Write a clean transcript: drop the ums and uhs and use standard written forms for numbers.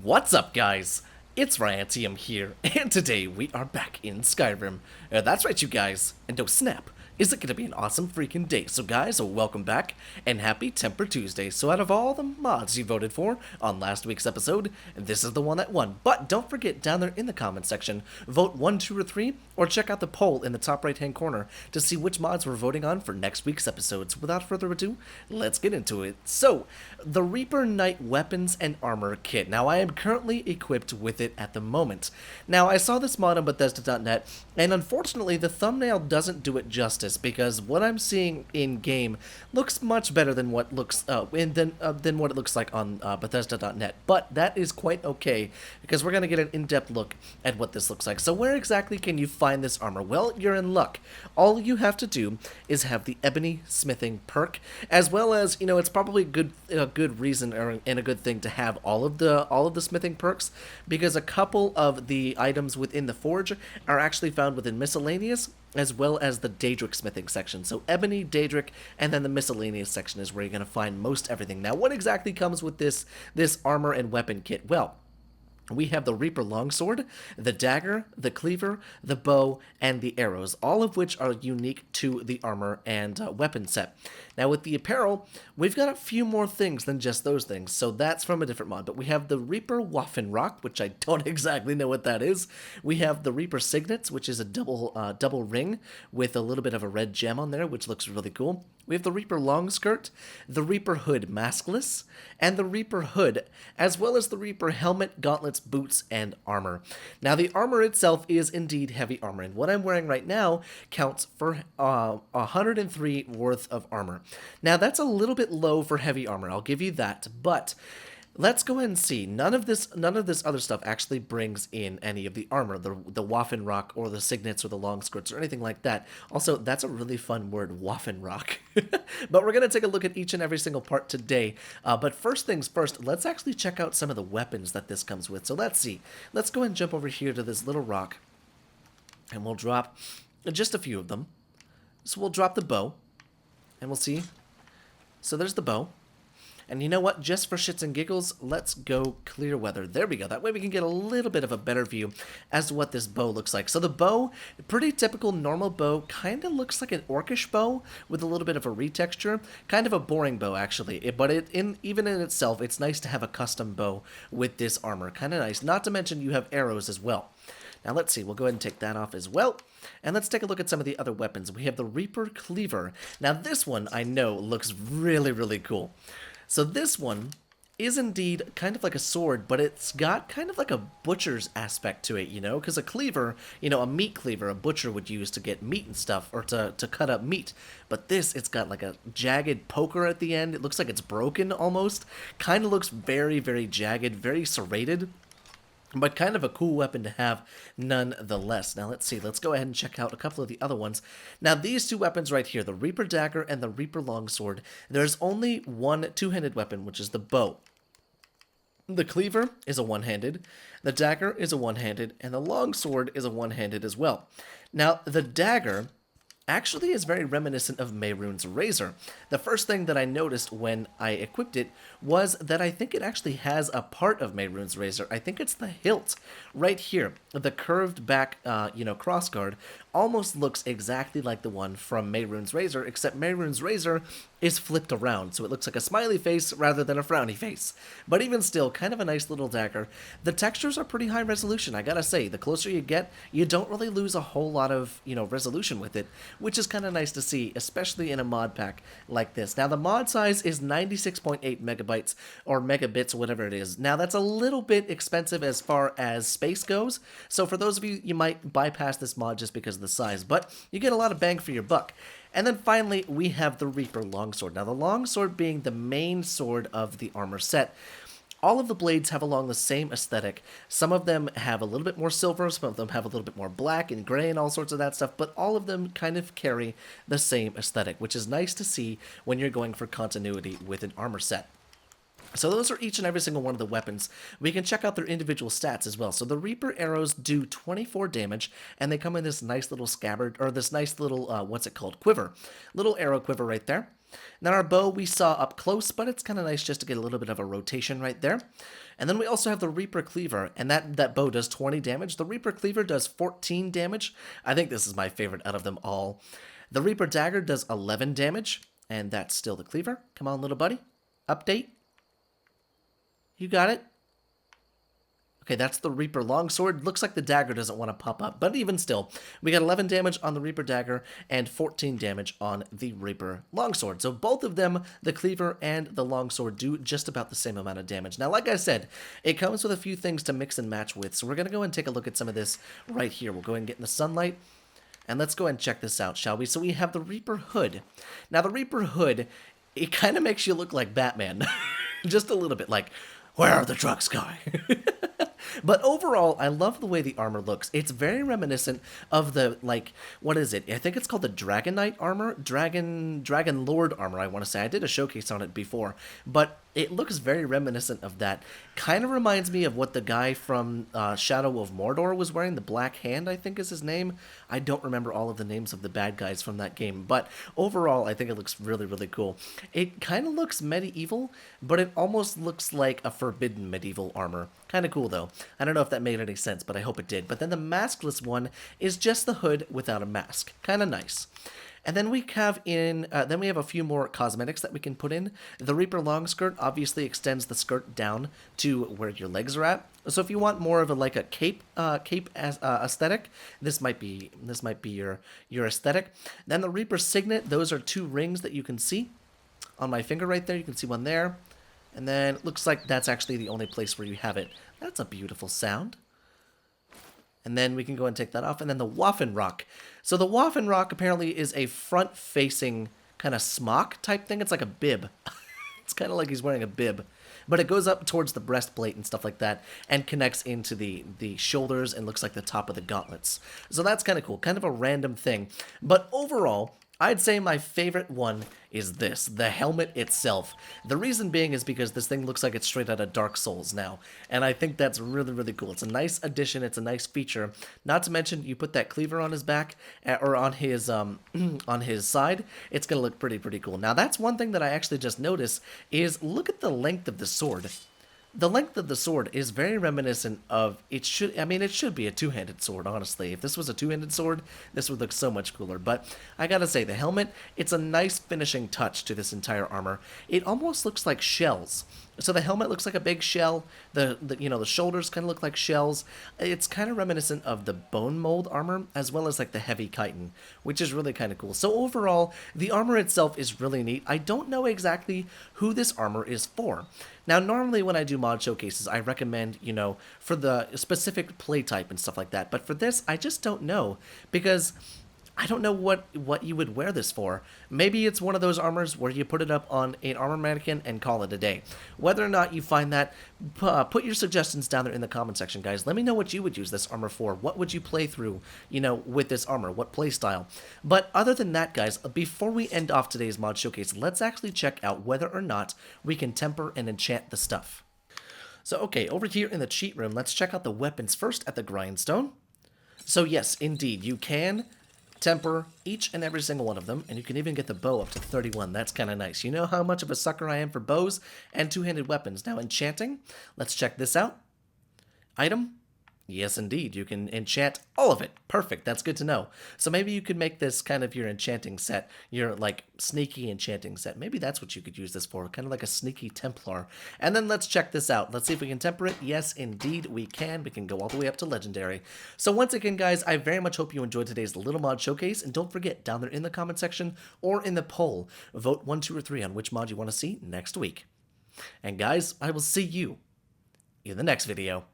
What's up, guys? It's Ryantium here, and today we are back in Skyrim. That's right, you guys, and oh snap, is it gonna be an awesome freaking day? So guys, welcome back, and happy Temper Tuesday. So out of all the mods you voted for on last week's episode, this is the one that won. But don't forget, down there in the comment section, vote 1, 2, or 3, or check out the poll in the top right-hand corner to see which mods we're voting on for next week's episodes. Without further ado, let's get into it. So, the Reaper Knight Weapons and Armor Kit. Now, I am currently equipped with it at the moment. Now, I saw this mod on Bethesda.net, and unfortunately, the thumbnail doesn't do it justice, because what I'm seeing in-game looks much better than what looks than what it looks like on Bethesda.net. But that is quite okay, because we're going to get an in-depth look at what this looks like. So where exactly can you find this armor? Well, you're in luck. All you have to do is have the ebony smithing perk, as well as, you know, it's probably a good reason and a good thing to have all of the smithing perks, because a couple of the items within the forge are actually found within miscellaneous, as well as the Daedric smithing section. So ebony, Daedric, and then the miscellaneous section is where you're going to find most everything. Now, what exactly comes with this armor and weapon kit? Well, we have the Reaper Longsword, the Dagger, the Cleaver, the Bow, and the Arrows, all of which are unique to the armor and weapon set. Now with the Apparel, we've got a few more things than just those things, so that's from a different mod. But we have the Reaper Waffen Rock, which I don't exactly know what that is. We have the Reaper Signets, which is a double ring with a little bit of a red gem on there, which looks really cool. We have the Reaper Long Skirt, the Reaper Hood Maskless, and the Reaper Hood, as well as the Reaper Helmet, Gauntlets, Boots, and Armor. Now, the armor itself is indeed heavy armor, and what I'm wearing right now counts for 103 worth of armor. Now, that's a little bit low for heavy armor, I'll give you that, but let's go ahead and see. None of this other stuff actually brings in any of the armor, the Waffen Rock or the Signets or the Long Skirts or anything like that. Also, that's a really fun word, Waffen Rock. But we're going to take a look at each and every single part today. But first things first, let's actually check out some of the weapons that this comes with. So let's see. Let's go ahead and jump over here to this little rock, and we'll drop just a few of them. So we'll drop the bow, and we'll see. So there's the bow. And you know what? Just for shits and giggles, let's go clear weather. There we go. That way we can get a little bit of a better view as to what this bow looks like. So the bow, pretty typical normal bow, kind of looks like an orcish bow with a little bit of a retexture. Kind of a boring bow, actually. But even in itself, it's nice to have a custom bow with this armor. Kind of nice. Not to mention you have arrows as well. Now let's see, we'll go ahead and take that off as well. And let's take a look at some of the other weapons. We have the Reaper Cleaver. Now this one, I know, looks really, really cool. So this one is indeed kind of like a sword, but it's got kind of like a butcher's aspect to it, you know? Because a cleaver, you know, a meat cleaver, a butcher would use to get meat and stuff, or to cut up meat. But this, it's got like a jagged poker at the end. It looks like it's broken almost. Kind of looks very, very jagged, very serrated. But kind of a cool weapon to have nonetheless. Now let's see, let's go ahead and check out a couple of the other ones. Now these two weapons right here, the Reaper Dagger and the Reaper Longsword, there's only one two-handed weapon, which is the bow. The Cleaver is a one-handed, the Dagger is a one-handed, and the Longsword is a one-handed as well. Now the Dagger actually is very reminiscent of Mehrunes' Razor. The first thing that I noticed when I equipped it was that I think it actually has a part of Mehrunes' Razor. I think it's the hilt right here. The curved back, crossguard almost looks exactly like the one from Mehrunes' Razor, except Mehrunes' Razor is flipped around, so it looks like a smiley face rather than a frowny face. But even still, kind of a nice little dagger. The textures are pretty high resolution, I gotta say. The closer you get, you don't really lose a whole lot of, resolution with it, which is kind of nice to see, especially in a mod pack like this. Now, the mod size is 96.8 megabytes, or megabits, whatever it is. Now, that's a little bit expensive as far as space goes, so for those of you, you might bypass this mod just because of the size, but you get a lot of bang for your buck. And then finally, we have the Reaper Longsword. Now, the Longsword being the main sword of the armor set. All of the blades have along the same aesthetic. Some of them have a little bit more silver, some of them have a little bit more black and gray and all sorts of that stuff, but all of them kind of carry the same aesthetic, which is nice to see when you're going for continuity with an armor set. So those are each and every single one of the weapons. We can check out their individual stats as well. So the Reaper arrows do 24 damage, and they come in this nice little scabbard, or this nice little, what's it called, quiver. Little arrow quiver right there. Now our bow we saw up close, but it's kind of nice just to get a little bit of a rotation right there. And then we also have the Reaper Cleaver, and that bow does 20 damage. The Reaper Cleaver does 14 damage. I think this is my favorite out of them all. The Reaper Dagger does 11 damage, and that's still the Cleaver. Come on, little buddy. Update. You got it? Okay, that's the Reaper Longsword. Looks like the Dagger doesn't want to pop up, but even still, we got 11 damage on the Reaper Dagger and 14 damage on the Reaper Longsword. So both of them, the Cleaver and the Longsword, do just about the same amount of damage. Now, like I said, it comes with a few things to mix and match with, so we're going to go and take a look at some of this right here. We'll go ahead and get in the sunlight, and let's go ahead and check this out, shall we? So we have the Reaper Hood. Now, the Reaper Hood, it kind of makes you look like Batman. Just a little bit like, where are the trucks going? But overall, I love the way the armor looks. It's very reminiscent of the, like, what is it? I think it's called the Dragon Knight armor? Dragon Lord armor, I want to say. I did a showcase on it before. But it looks very reminiscent of that. Kind of reminds me of what the guy from Shadow of Mordor was wearing. The Black Hand, I think is his name. I don't remember all of the names of the bad guys from that game. But overall, I think it looks really, really cool. It kind of looks medieval, but it almost looks like a forbidden medieval armor. Kind of cool, though. I don't know if that made any sense, but I hope it did. But then the maskless one is just the hood without a mask. Kind of nice. And then we have a few more cosmetics that we can put in. The Reaper long skirt obviously extends the skirt down to where your legs are at. So if you want more of a cape aesthetic, this might be your aesthetic. Then the Reaper signet, those are 2 rings that you can see on my finger right there. You can see one there. And then it looks like that's actually the only place where you have it. That's a beautiful sound. And then we can go and take that off. And then the Waffen Rock. So the Waffen Rock apparently is a front-facing kind of smock type thing. It's like a bib. It's kind of like he's wearing a bib. But it goes up towards the breastplate and stuff like that and connects into the shoulders and looks like the top of the gauntlets. So that's kind of cool. Kind of a random thing. But overall, I'd say my favorite one is this, the helmet itself. The reason being is because this thing looks like it's straight out of Dark Souls now, and I think that's really, really cool. It's a nice addition, it's a nice feature. Not to mention, you put that cleaver on his back, or on his on his side, it's gonna look pretty cool. Now that's one thing that I actually just noticed, is look at the length of the sword. The length of the sword is very reminiscent of, it should be a two-handed sword, honestly. If this was a two-handed sword, this would look so much cooler. But I gotta say, the helmet, it's a nice finishing touch to this entire armor. It almost looks like shells. So the helmet looks like a big shell. The shoulders kind of look like shells. It's kind of reminiscent of the bone mold armor, as well as like the heavy chitin, which is really kind of cool. So overall, the armor itself is really neat. I don't know exactly who this armor is for. Now, normally when I do mod showcases, I recommend, for the specific play type and stuff like that. But for this, I just don't know, because I don't know what you would wear this for. Maybe it's one of those armors where you put it up on an armor mannequin and call it a day. Whether or not you find that, put your suggestions down there in the comment section, guys. Let me know what you would use this armor for. What would you play through, with this armor? What play style? But other than that, guys, before we end off today's mod showcase, let's actually check out whether or not we can temper and enchant the stuff. So, okay, over here in the cheat room, let's check out the weapons first at the grindstone. So yes, indeed, you can temper each and every single one of them, and you can even get the bow up to 31. That's kind of nice. You know how much of a sucker I am for bows and two-handed weapons. Now, enchanting, let's check this out. Item, yes indeed, you can enchant all of it. Perfect, that's good to know. So maybe you could make this kind of your enchanting set, your sneaky enchanting set. Maybe that's what you could use this for, kind of like a sneaky Templar. And then let's check this out. Let's see if we can temper it. Yes indeed we can. We can go all the way up to legendary. So once again, guys, I very much hope you enjoyed today's little mod showcase, and don't forget, down there in the comment section or in the poll, vote 1, 2, or 3 on which mod you want to see next week. And guys, I will see you in the next video.